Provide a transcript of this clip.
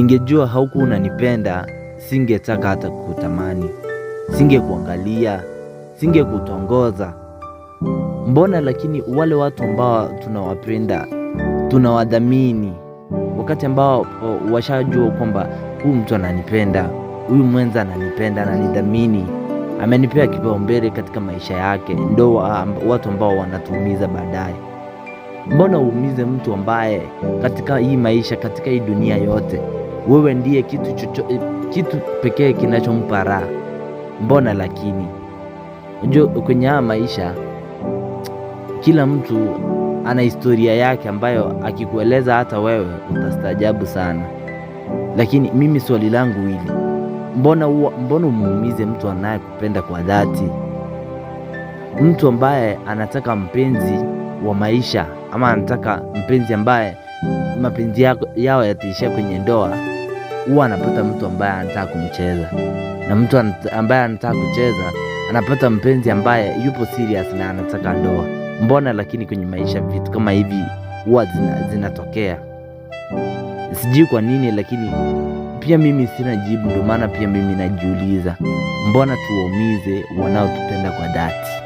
Ningejua haukuwa unanipenda, singetaka hata kukutamani, singekuangalia, singekutongoza. Mbona lakini wale watu ambao tunawapenda, tunawadhamini, wakati ambao washajua kwamba huyu mtu ananipenda, huyu mwenza ananipenda, ananidhamini, amenipea kipaumbele katika maisha yake, ndo watu ambao wanatuumiza baadaye. Mbona uumize mtu ambaye katika hii maisha, katika hii dunia yote, wewe ndiye kitu pekee kinachompa raha? Mbona lakini unajua kwenye haya maisha kila mtu ana historia yake ambayo akikueleza hata wewe utastaajabu sana. Lakini mimi swali langu hili, mbona umuumize mtu anayekupenda kwa dhati? Mtu ambaye anataka mpenzi wa maisha, ama anataka mpenzi ambaye mapenzi yao yataishia kwenye ndoa, huwa anapata mtu ambaye anataka kumcheza, na mtu ambaye anataka kucheza anapata mpenzi ambaye yupo serious na anataka ndoa. Mbona lakini kwenye maisha vitu kama hivi huwa zinatokea? Sijui kwa nini, lakini pia mimi sina jibu. Ndio maana pia mimi najiuliza, mbona tuwaumize wanaotupenda kwa dhati?